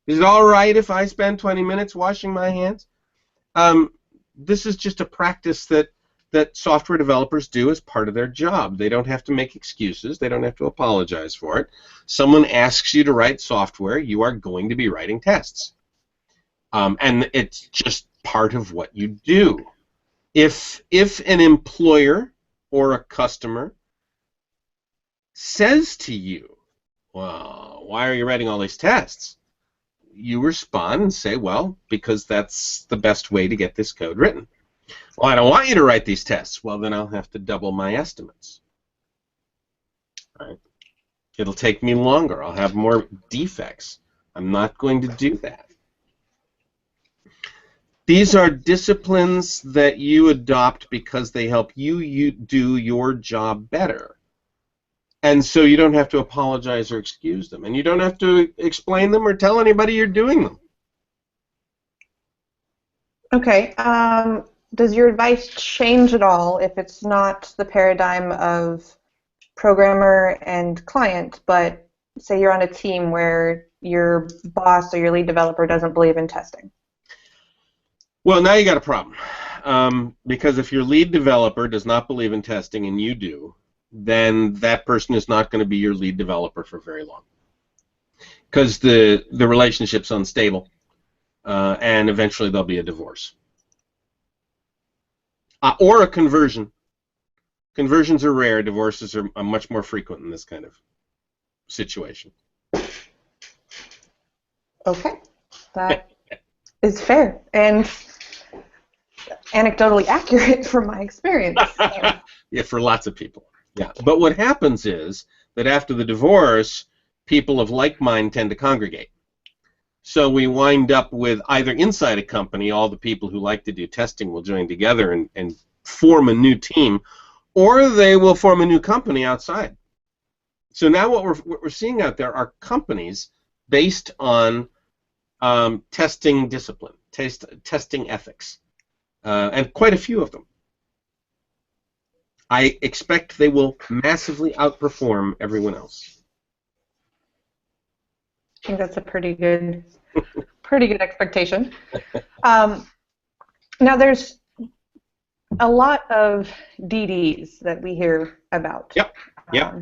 Is it all right if I spend 20 minutes washing my hands? This is just a practice that software developers do as part of their job. They don't have to make excuses. They don't have to apologize for it. Someone asks you to write software, you are going to be writing tests. And it's just part of what you do. If an employer or a customer says to you, well, why are you writing all these tests? You respond and say, well, because that's the best way to get this code written. Well, I don't want you to write these tests. Well, then I'll have to double my estimates. Right? It'll take me longer. I'll have more defects. I'm not going to do that. These are disciplines that you adopt because they help you do your job better. And so you don't have to apologize or excuse them. And you don't have to explain them or tell anybody you're doing them. Okay. Does your advice change at all if it's not the paradigm of programmer and client, but say you're on a team where your boss or your lead developer doesn't believe in testing? Well, now you got a problem. Because if your lead developer does not believe in testing and you do, then that person is not going to be your lead developer for very long. Because the relationship's unstable, and eventually there'll be a divorce. Or a conversion. Conversions are rare. Divorces are much more frequent in this kind of situation. Okay. That is fair and anecdotally accurate from my experience. So. Yeah, for lots of people. Yeah. But what happens is that after the divorce, people of like mind tend to congregate. So we wind up with either inside a company, all the people who like to do testing will join together and form a new team, or they will form a new company outside. So now what we're seeing out there are companies based on testing discipline, testing ethics, and quite a few of them. I expect they will massively outperform everyone else. think that's a pretty good expectation. Um, Now, there's a lot of DDs that we hear about. Yep. Yep.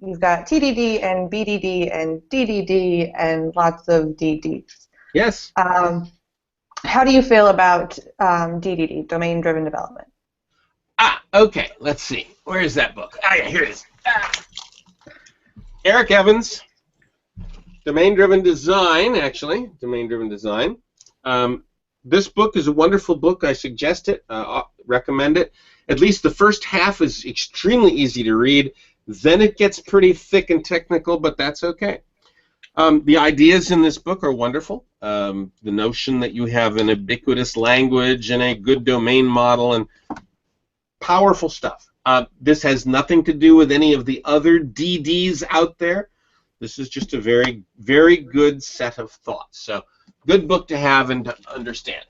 You've got TDD and BDD and DDD and lots of DDs. Yes. How do you feel about DDD, domain-driven development? Okay. Let's see. Where is that book? Yeah, here it is. Eric Evans, Domain-Driven Design, actually. Domain-Driven Design. This book is a wonderful book. I suggest it, recommend it. At least the first half is extremely easy to read. Then it gets pretty thick and technical, but that's okay. The ideas in this book are wonderful. The notion that you have an ubiquitous language and a good domain model and powerful stuff. This has nothing to do with any of the other DDs out there. This is just a very, very good set of thoughts. So, good book to have and to understand.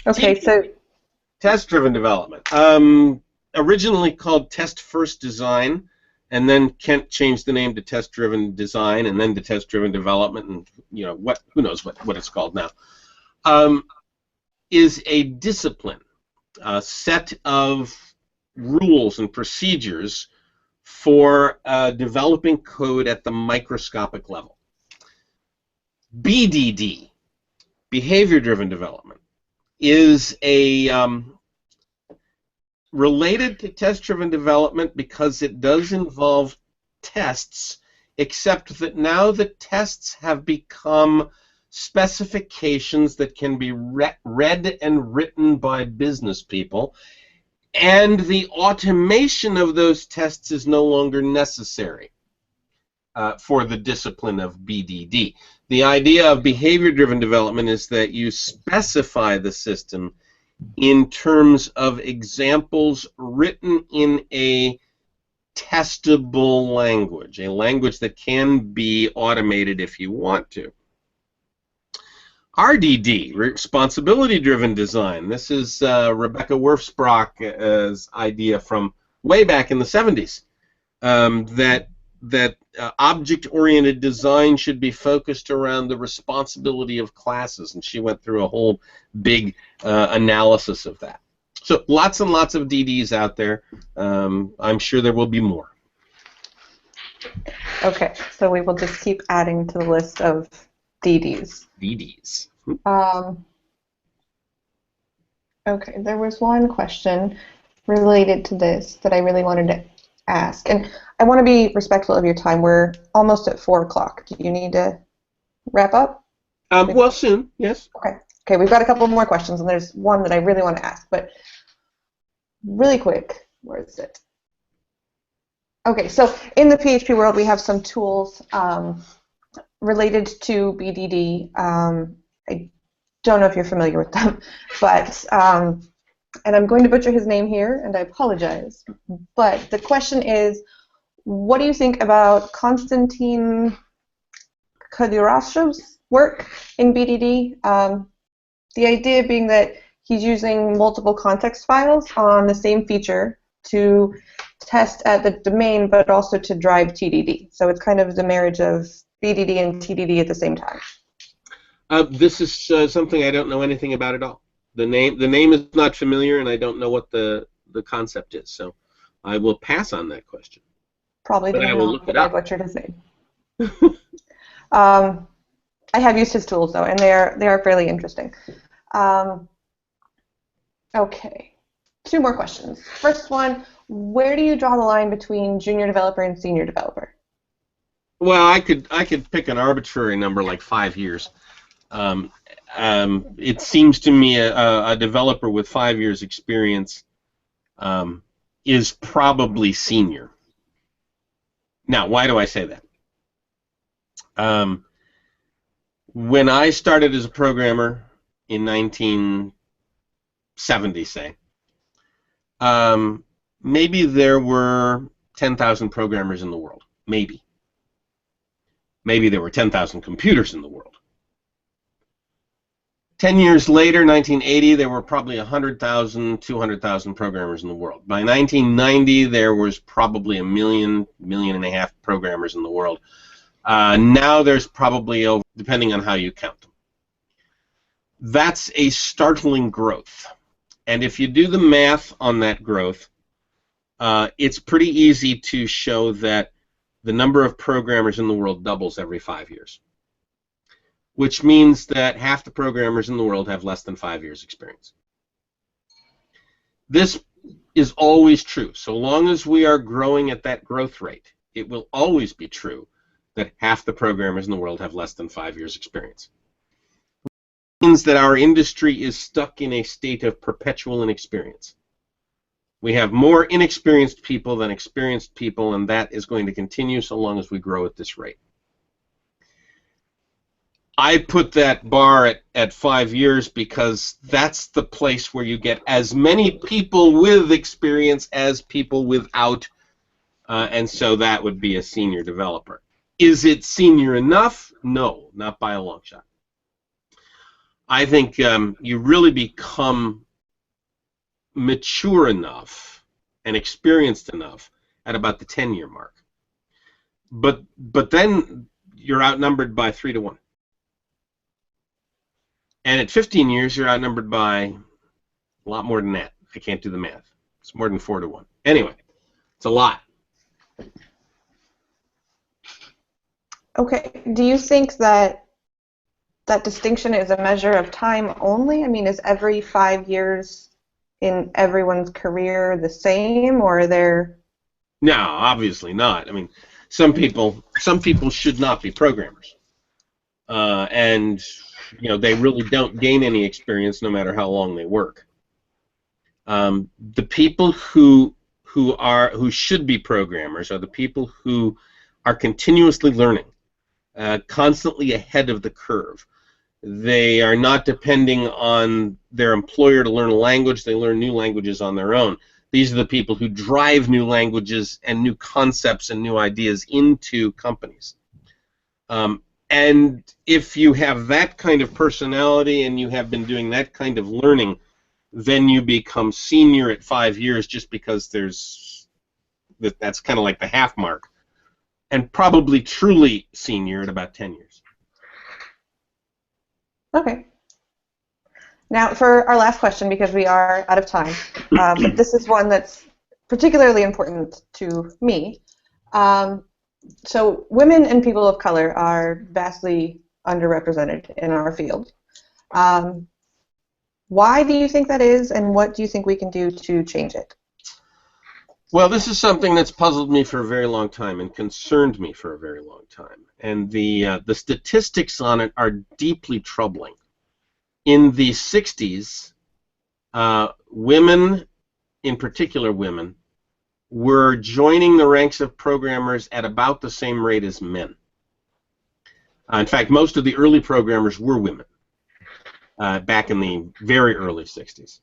Okay, so test-driven development. Originally called Test-First Design, and then Kent changed the name to Test-Driven Design, and then to Test-Driven Development, and who knows what it's called now. Is a discipline, a set of rules and procedures for developing code at the microscopic level. BDD, behavior-driven development, is related to test-driven development because it does involve tests, except that now the tests have become specifications that can be read and written by business people, and the automation of those tests is no longer necessary for the discipline of BDD. The idea of behavior-driven development is that you specify the system in terms of examples written in a testable language, a language that can be automated if you want to. RDD, responsibility-driven design. This is Rebecca Werfsbrock's idea from way back in the 70s, that object-oriented design should be focused around the responsibility of classes, and she went through a whole big analysis of that. So lots and lots of DDs out there. I'm sure there will be more. Okay, so we will just keep adding to the list of DDs. DDs. Okay, there was one question related to this that I really wanted to ask, and I want to be respectful of your time. We're almost at 4 o'clock. Do you need to wrap up? Well, soon, yes. Okay. Okay, we've got a couple more questions, and there's one that I really want to ask, but really quick, where is it? Okay, so in the PHP world, we have some tools related to BDD. I don't know if you're familiar with them, but, and I'm going to butcher his name here, and I apologize, but the question is, what do you think about Konstantin Kadyrashev's work in BDD? The idea being that he's using multiple context files on the same feature to test at the domain, but also to drive TDD. So it's kind of the marriage of BDD and TDD at the same time. This is something I don't know anything about at all. The name is not familiar, and I don't know what the concept is. So I will pass on that question. Probably didn't know that I butchered his name. I have used his tools though, and they are fairly interesting. Okay, 2 more questions. First one: where do you draw the line between junior developer and senior developer? Well, I could pick an arbitrary number like 5 years. It seems to me a developer with 5 years experience is probably senior. Now, why do I say that? When I started as a programmer in 1970, say, maybe there were 10,000 programmers in the world. Maybe. Maybe there were 10,000 computers in the world. 10 years later, 1980, there were probably 100,000, 200,000 programmers in the world. By 1990, there was probably a million, million and a half programmers in the world. Now there's probably over, depending on how you count them. That's a startling growth. And if you do the math on that growth, it's pretty easy to show that the number of programmers in the world doubles every 5 years, which means that half the programmers in the world have less than 5 years experience. This is always true. So long as we are growing at that growth rate, it will always be true that half the programmers in the world have less than 5 years experience. It means that our industry is stuck in a state of perpetual inexperience. We have more inexperienced people than experienced people, and that is going to continue so long as we grow at this rate. I put that bar at 5 years because that's the place where you get as many people with experience as people without, and so that would be a senior developer. Is it senior enough? No, not by a long shot. I think you really become mature enough and experienced enough at about the 10-year mark. But then you're outnumbered by 3 to 1. And at 15 years, you're outnumbered by a lot more than that. I can't do the math. It's more than 4 to 1. Anyway, it's a lot. Okay. Do you think that that distinction is a measure of time only? I mean, is every 5 years in everyone's career the same, or are there... No, obviously not. I mean, some people should not be programmers. And you know, they really don't gain any experience no matter how long they work. The people who should be programmers are the people who are continuously learning, constantly ahead of the curve. They are not depending on their employer to learn a language. They learn new languages on their own. These are the people who drive new languages and new concepts and new ideas into companies. And if you have that kind of personality and you have been doing that kind of learning, then you become senior at 5 years just because that's kind of like the half mark, and probably truly senior at about 10 years. Okay. Now for our last question, because we are out of time, but this is one that's particularly important to me. So women and people of color are vastly underrepresented in our field. Why do you think that is, and what do you think we can do to change it? Well, this is something that's puzzled me for a very long time and concerned me for a very long time. And the statistics on it are deeply troubling. In the 60s, women, in particular women, were joining the ranks of programmers at about the same rate as men. In fact, most of the early programmers were women back in the very early 60s.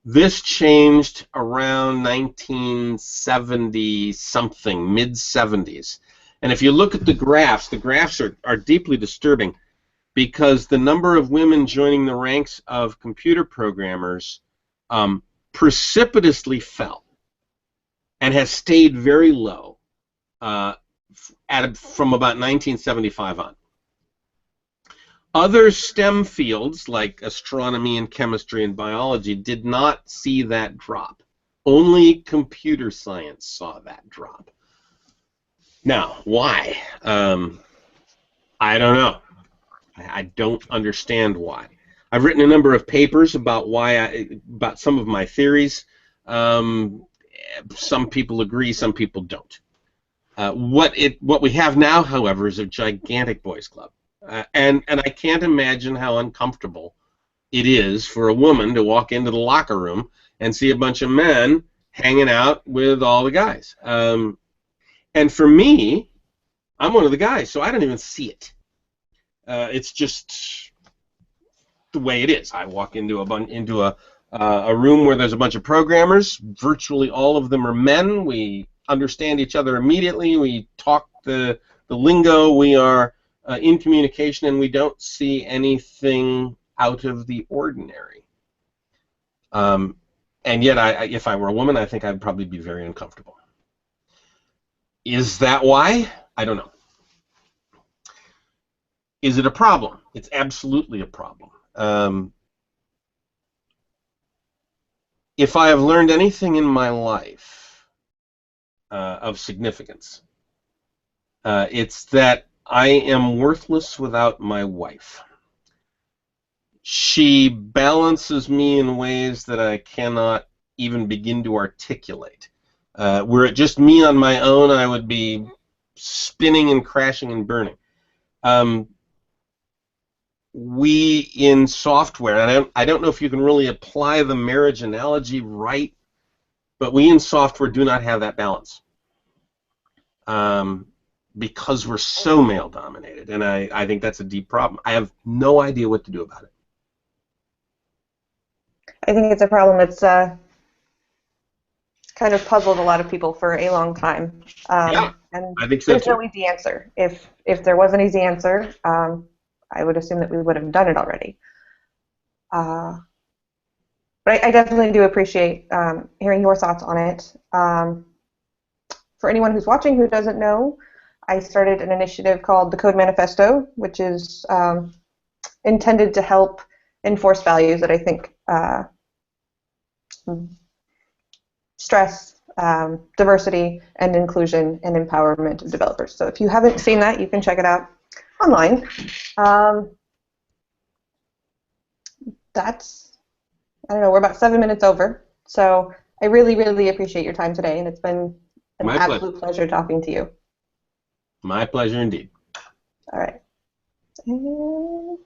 This changed around 1970-something, mid-70s. And if you look at the graphs are deeply disturbing because the number of women joining the ranks of computer programmers precipitously fell and has stayed very low from about 1975 on. Other STEM fields like astronomy and chemistry and biology did not see that drop. Only computer science saw that drop. Now, why? I don't know. I don't understand why. I've written a number of papers about about some of my theories. Some people agree, some people don't. What we have now, however, is a gigantic boys' club. And I can't imagine how uncomfortable it is for a woman to walk into the locker room and see a bunch of men hanging out with all the guys. And for me, I'm one of the guys, so I don't even see it. It's just the way it is. I walk into a room where there's a bunch of programmers. Virtually all of them are men. We understand each other immediately. We talk the lingo. We are in communication, and we don't see anything out of the ordinary. And yet, if I were a woman, I think I'd probably be very uncomfortable. Is that why? I don't know. Is it a problem? It's absolutely a problem. If I have learned anything in my life of significance, it's that I am worthless without my wife. She balances me in ways that I cannot even begin to articulate. Were it just me on my own, I would be spinning and crashing and burning. We in software, and I don't know if you can really apply the marriage analogy right, but we in software do not have that balance. Because we're so male-dominated, and I think that's a deep problem. I have no idea what to do about it. I think it's a problem that's kind of puzzled a lot of people for a long time. Yeah, and I think so there's too. no easy answer. If there was an easy answer, I would assume that we would have done it already. But I definitely do appreciate hearing your thoughts on it. For anyone who's watching who doesn't know, I started an initiative called the Code Manifesto, which is intended to help enforce values that I think stress diversity and inclusion and empowerment of developers. So if you haven't seen that, you can check it out online. That's, I don't know, we're about 7 minutes over. So I really, really appreciate your time today, and it's been an My absolute pleasure talking to you. My pleasure indeed. All right. And